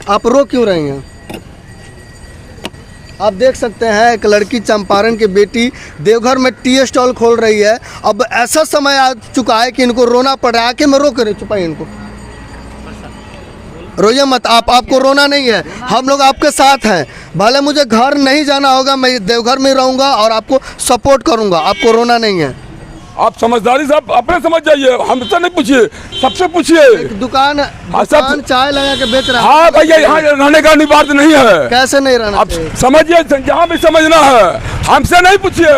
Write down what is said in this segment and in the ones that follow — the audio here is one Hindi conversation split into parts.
आप रो क्यों रही हैं? आप देख सकते हैं एक लड़की चंपारण की बेटी देवघर में टी स्टॉल खोल रही है। अब ऐसा समय आ चुका है कि इनको रोना पड़ रहा है। आके मैं रो कर छुपाइए इनको, रोइए मत आप, आपको रोना नहीं है, हम लोग आपके साथ हैं। भले मुझे घर नहीं जाना होगा, मैं देवघर में रहूँगा और आपको सपोर्ट करूँगा, आपको रोना नहीं है। आप समझदारी से अपने समझ जाइए, हमसे नहीं पूछिए, सबसे पूछिए। दुकान चाय लगा के बेच रहा है। हाँ भैया, यहाँ रहने का अनिवार्य नहीं है। कैसे नहीं रहना? आप समझिए, जहाँ भी समझना है, हमसे नहीं पूछिए,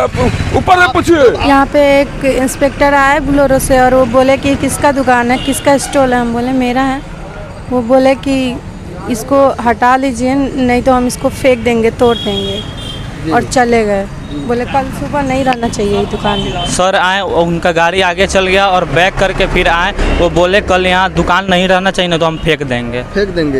ऊपर से पूछिए। यहाँ पे एक इंस्पेक्टर आए बोलेरो से और वो बोले कि किसका दुकान है, किसका स्टॉल है। हम बोले मेरा है। वो बोले कि इसको हटा लीजिए, नहीं तो हम इसको फेंक देंगे, तोड़ देंगे, और चले गए। बोले कल सुबह नहीं रहना चाहिए दुकान में। सर आए, उनका गाड़ी आगे चल गया और बैक करके फिर आए। वो बोले कल यहाँ दुकान नहीं रहना चाहिए, ना तो हम फेंक देंगे।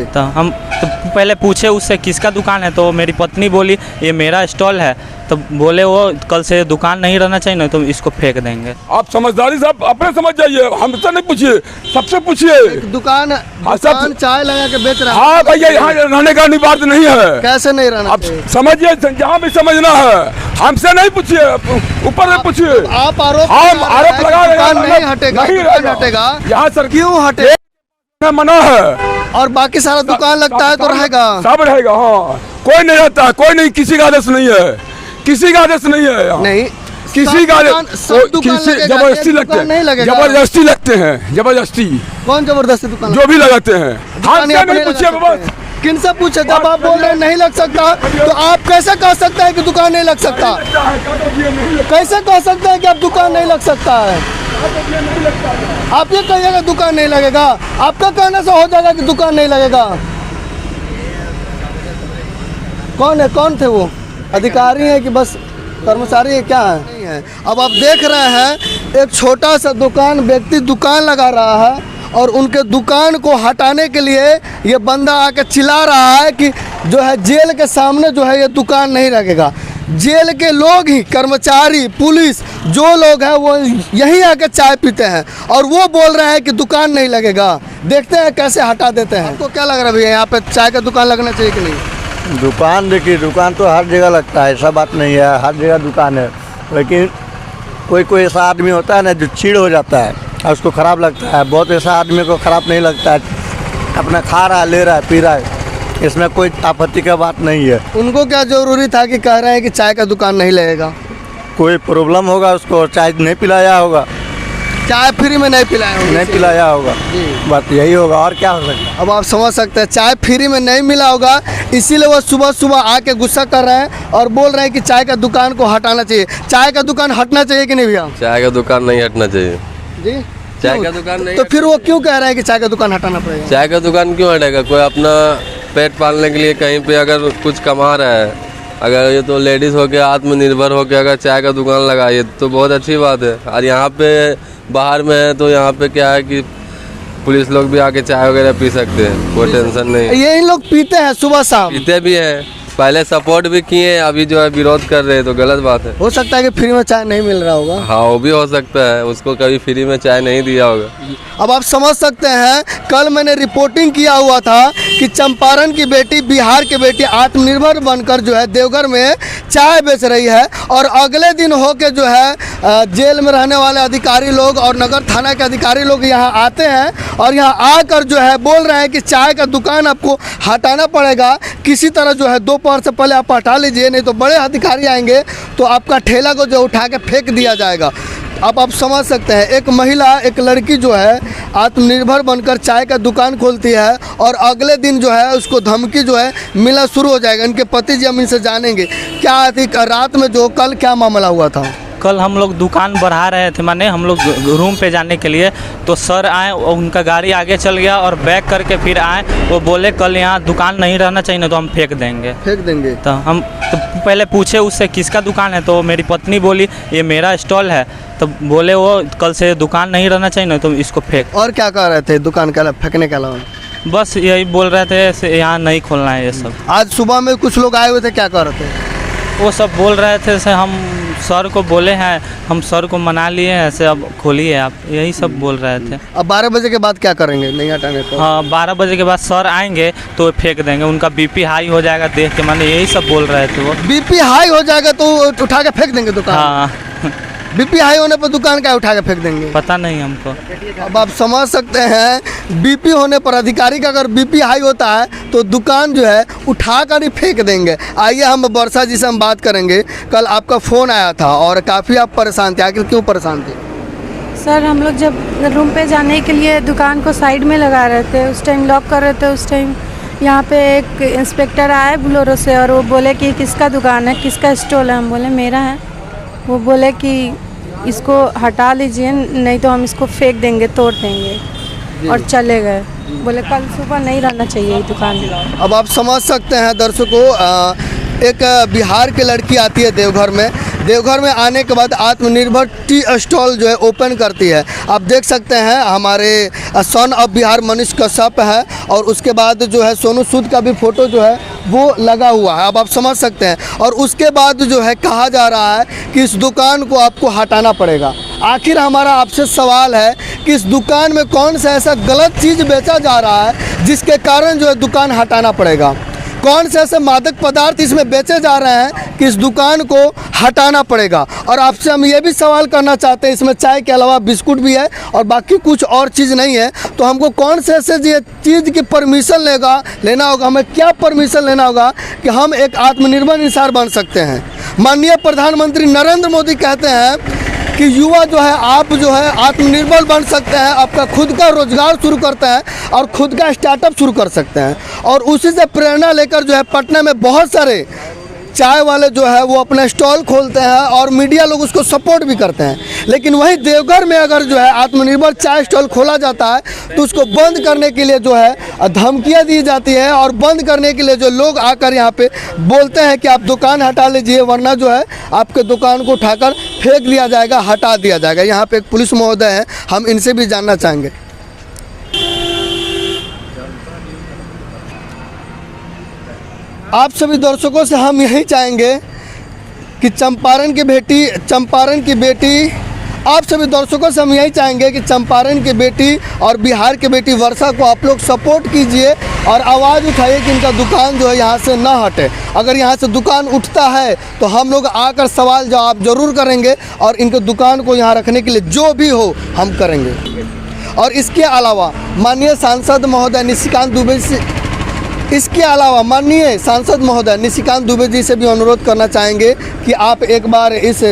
तो हम तो पहले पूछे उससे किसका दुकान है, तो मेरी पत्नी बोली ये मेरा स्टॉल है। तो बोले वो कल से दुकान नहीं रहना चाहिए, ना तो इसको फेंक देंगे। आप समझदारी से अपने समझ जाइए, हमसे नहीं पूछिए, सबसे पूछिए। दुकान चाय लगा के बेच रहा है। हाँ भैया, यहाँ रहने का अनिवार्य नहीं है। कैसे नहीं रहना? आप समझिए, जहाँ भी समझना है, हमसे नहीं पूछिए, ऊपर से पूछिए। आप आरोप लगा रहे हैं, नहीं हटेगा, नहीं हटेगा। यहाँ सर क्यों हटे? मना है और बाकी सारा दुकान लगता है तो रहेगा, सब रहेगा। हाँ, कोई नहीं रहता है, कोई नहीं, किसी का आदेश नहीं है, किसी का आदेश नहीं है। नहीं, किसी का जबरदस्ती लगते हैं, जबरदस्ती लगते हैं, जबरदस्ती। कौन जबरदस्ती दुकान? जो भी लगाते हैं, हमसे नहीं पूछिए। बस किनसे पूछे? जब आप बोल रहे हैं नहीं लग सकता, तो आप कैसे कह सकते हैं कि दुकान नहीं लग सकता? कैसे कह सकते हैं कि आप दुकान नहीं लग सकता है? आप ये कहिएगा दुकान नहीं लगेगा, आपका कहने से हो जाएगा कि दुकान नहीं लगेगा। कौन है? कौन थे वो? अधिकारी है कि बस कर्मचारी है, क्या है? नहीं है। अब आप देख रहे हैं एक छोटा सा दुकान व्यक्ति दुकान लगा रहा है और उनके दुकान को हटाने के लिए ये बंदा आके चिल्ला रहा है कि जो है जेल के सामने जो है ये दुकान नहीं लगेगा। जेल के लोग ही, कर्मचारी, पुलिस, जो लोग हैं वो यहीं आके चाय पीते हैं और वो बोल रहे हैं कि दुकान नहीं लगेगा। देखते हैं कैसे हटा देते हैं। आपको क्या लग रहा है भैया, यहाँ पे चाय का दुकान लगना चाहिए कि नहीं? दुकान देखिए, दुकान तो हर जगह लगता है, ऐसा बात नहीं है, हर जगह दुकान है। लेकिन कोई ऐसा आदमी होता है ना जो चिढ़ हो जाता है और उसको ख़राब लगता है। बहुत ऐसा आदमी को ख़राब नहीं लगता है, अपना खा रहा है, ले रहा है, पी रहा है, इसमें कोई आपत्ति का बात नहीं है। उनको क्या ज़रूरी था कि कह रहे हैं कि चाय का दुकान नहीं लगेगा? कोई प्रॉब्लम होगा उसको, चाय नहीं पिलाया होगा, चाय फ्री में नहीं पिलाया होगा, नहीं पिलाया होगा, बात यही होगा, और क्या हो सकता है। अब आप समझ सकते हैं चाय फ्री में नहीं मिला होगा, इसीलिए वो सुबह सुबह आके गुस्सा कर रहे हैं और बोल रहे हैं कि चाय का दुकान को हटाना चाहिए। चाय का दुकान हटना चाहिए कि नहीं भैया? चाय का दुकान नहीं हटना चाहिए जी। चाय का दुकान नहीं, तो फिर वो क्यों कह रहे हैं कि चाय का दुकान हटाना पड़ेगा? चाय का दुकान क्यों हटेगा? कोई अपना पेट पालने के लिए कहीं पे अगर कुछ कमा रहा है, अगर ये तो लेडीज़ होके आत्मनिर्भर होके अगर चाय का दुकान लगाइए तो बहुत अच्छी बात है। और यहाँ पे बाहर में है तो यहाँ पे क्या है कि पुलिस लोग भी आके चाय वगैरह पी सकते हैं, कोई टेंशन नहीं है। ये इन लोग पीते हैं सुबह शाम? पीते भी हैं, पहले सपोर्ट भी किए, अभी जो है विरोध कर रहे हैं, तो गलत बात है। हो सकता है कि फ्री में चाय नहीं मिल रहा होगा। हाँ, वो भी हो सकता है, उसको कभी फ्री में चाय नहीं दिया होगा। अब आप समझ सकते हैं, कल मैंने रिपोर्टिंग किया हुआ था कि चंपारण की बेटी, बिहार की बेटी आत्मनिर्भर बनकर जो है देवघर में चाय बेच रही है और अगले दिन हो के जो है जेल में रहने वाले अधिकारी लोग और नगर थाना के अधिकारी लोग यहाँ आते हैं और यहाँ आकर जो है बोल रहे हैं कि चाय का दुकान आपको हटाना पड़ेगा, किसी तरह जो है दोपहर से पहले आप हटा लीजिए, नहीं तो बड़े अधिकारी आएंगे तो आपका ठेला को जो उठा के फेंक दिया जाएगा। अब आप समझ सकते हैं, एक महिला, एक लड़की जो है आत्मनिर्भर बनकर चाय का दुकान खोलती है और अगले दिन जो है उसको धमकी जो है मिलना शुरू हो जाएगा। इनके पति जी हम इनसे जानेंगे क्या रात में जो कल क्या मामला हुआ था। कल हम लोग दुकान बढ़ा रहे थे, माने हम लोग रूम पे जाने के लिए, तो सर आए, उनका गाड़ी आगे चल गया और बैक करके फिर आए। वो बोले कल यहाँ दुकान नहीं रहना चाहिए, ना तो हम फेंक देंगे। तो हम तो पहले पूछे उससे किसका दुकान है, तो मेरी पत्नी बोली ये मेरा स्टॉल है। तो बोले वो कल से दुकान नहीं रहना चाहिए, ना तो इसको फेंक। और क्या कह रहे थे दुकान के अलावा, फेंकने के अलावा? बस यही बोल रहे थे यहाँ नहीं खोलना है ये सब। आज सुबह में कुछ लोग आए हुए थे, क्या कह रहे थे? वो सब बोल रहे थे से हम सर को बोले हैं, हम सर को मना लिए हैं से अब खोलिए आप, यही सब बोल रहे थे। अब 12 बजे के बाद क्या करेंगे नहीं हटाने को? हाँ 12 बजे के बाद सर आएंगे तो फेंक देंगे, उनका बीपी हाई हो जाएगा देख के, माने यही सब बोल रहे थे वो। बीपी हाई हो जाएगा तो उठा के फेंक देंगे दुकान? हाँ बीपी हाई होने पर दुकान क्या उठा के फेंक देंगे? पता नहीं हमको। अब आप समझ सकते हैं बीपी होने पर अधिकारी का अगर बीपी हाई होता है तो दुकान जो है उठा कर ही फेंक देंगे। आइए हम वर्षा जी से हम बात करेंगे। कल आपका फ़ोन आया था और काफ़ी आप परेशान थे, आखिर क्यों परेशान थे? सर हम लोग जब रूम पे जाने के लिए दुकान को साइड में लगा रहे थे, उस टाइम लॉक कर रहे थे, उस टाइम यहाँ पे एक इंस्पेक्टर आए बोलेरो से और वो बोले कि किसका दुकान है, किसका स्टॉल है? हम बोले मेरा है। वो बोले कि इसको हटा लीजिए नहीं तो हम इसको फेंक देंगे, तोड़ देंगे, और चले गए। बोले कल सुबह नहीं रहना चाहिए ये दुकान में। अब आप समझ सकते हैं दर्शकों, एक बिहार की लड़की आती है देवघर में, देवघर में आने के बाद आत्मनिर्भर टी स्टॉल जो है ओपन करती है। आप देख सकते हैं हमारे सन ऑफ बिहार मनीष कश्यप है और उसके बाद जो है सोनू सूद का भी फ़ोटो जो है वो लगा हुआ है। अब आप समझ सकते हैं। और उसके बाद जो है कहा जा रहा है कि इस दुकान को आपको हटाना पड़ेगा। आखिर हमारा आपसे सवाल है कि इस दुकान में कौन सा ऐसा गलत चीज़ बेचा जा रहा है जिसके कारण जो है दुकान हटाना पड़ेगा? कौन से ऐसे मादक पदार्थ इसमें बेचे जा रहे हैं कि इस दुकान को हटाना पड़ेगा? और आपसे हम ये भी सवाल करना चाहते हैं, इसमें चाय के अलावा बिस्कुट भी है और बाकी कुछ और चीज़ नहीं है, तो हमको कौन से ऐसे चीज़ की परमिशन लेना होगा? हमें क्या परमिशन लेना होगा कि हम एक आत्मनिर्भर इंसान बन सकते हैं? माननीय प्रधानमंत्री नरेंद्र मोदी कहते हैं कि युवा जो है आप जो है आत्मनिर्भर बन सकते हैं, आपका खुद का रोजगार शुरू करते हैं और खुद का स्टार्टअप शुरू कर सकते हैं। और उसी से प्रेरणा लेकर जो है पटना में बहुत सारे चाय वाले जो है वो अपना स्टॉल खोलते हैं और मीडिया लोग उसको सपोर्ट भी करते हैं। लेकिन वहीं देवघर में अगर जो है आत्मनिर्भर चाय स्टॉल खोला जाता है तो उसको बंद करने के लिए जो है धमकियां दी जाती है और बंद करने के लिए जो लोग आकर यहाँ पे बोलते हैं कि आप दुकान हटा लीजिए वरना जो है आपके दुकान को उठाकर फेंक लिया जाएगा, हटा दिया जाएगा। यहाँ पे एक पुलिस महोदय हैं, हम इनसे भी जानना चाहेंगे। आप सभी दर्शकों से हम यही चाहेंगे कि चंपारण की बेटी आप सभी दर्शकों से हम यही चाहेंगे कि चंपारण की बेटी और बिहार की बेटी वर्षा को आप लोग सपोर्ट कीजिए और आवाज़ उठाइए कि इनका दुकान जो है यहाँ से ना हटे। अगर यहाँ से दुकान उठता है तो हम लोग आकर सवाल जवाब जरूर करेंगे और इनके दुकान को यहाँ रखने के लिए जो भी हो हम करेंगे। और इसके अलावा माननीय सांसद महोदय निशिकांत दुबे जी से भी अनुरोध करना चाहेंगे कि आप एक बार इस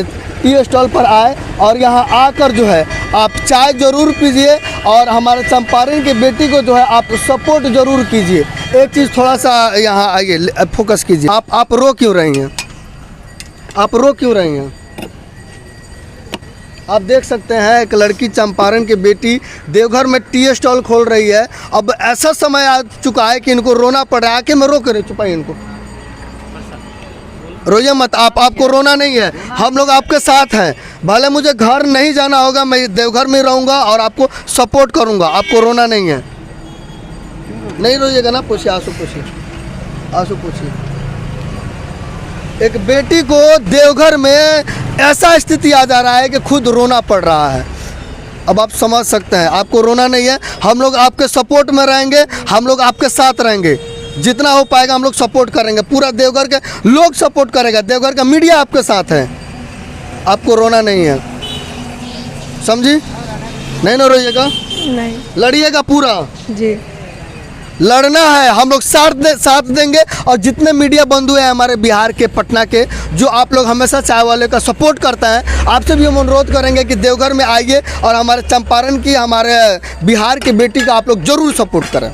टी स्टॉल पर आए और यहाँ आकर जो है आप चाय ज़रूर पीजिए और हमारे चंपारण की बेटी को जो है आप सपोर्ट ज़रूर कीजिए। एक चीज़ थोड़ा सा यहाँ आइए, फोकस कीजिए। आप रो क्यों रही हैं? आप देख सकते हैं एक लड़की चंपारण की बेटी देवघर में टी स्टॉल खोल रही है। अब ऐसा समय आ चुका है कि इनको रोना पड़ रहा है। कि मैं रो कर छुपाई इनको, रोइए मत। आपको रोना नहीं है, हम लोग आपके साथ हैं। भले मुझे घर नहीं जाना होगा, मैं देवघर में रहूँगा और आपको सपोर्ट करूँगा। आपको रोना नहीं है, नहीं रोइएगा ना। पूछिए, आंसू पूछिए। एक बेटी को देवघर में ऐसा स्थिति आ जा रहा है कि खुद रोना पड़ रहा है। अब आप समझ सकते हैं, आपको रोना नहीं है। हम लोग आपके सपोर्ट में रहेंगे, हम लोग आपके साथ रहेंगे। जितना हो पाएगा हम लोग सपोर्ट करेंगे, पूरा देवघर के लोग सपोर्ट करेगा, देवघर का मीडिया आपके साथ है। आपको रोना नहीं है, समझी? नहीं ना रोइएगा, नहीं लड़िएगा पूरा जी, लड़ना है। हम लोग साथ देंगे। और जितने मीडिया बंधु हैं हमारे बिहार के, पटना के, जो आप लोग हमेशा चाय वाले का सपोर्ट करते हैं, आपसे भी हम अनुरोध करेंगे कि देवघर में आइए और हमारे चंपारण की, हमारे बिहार की बेटी का आप लोग ज़रूर सपोर्ट करें।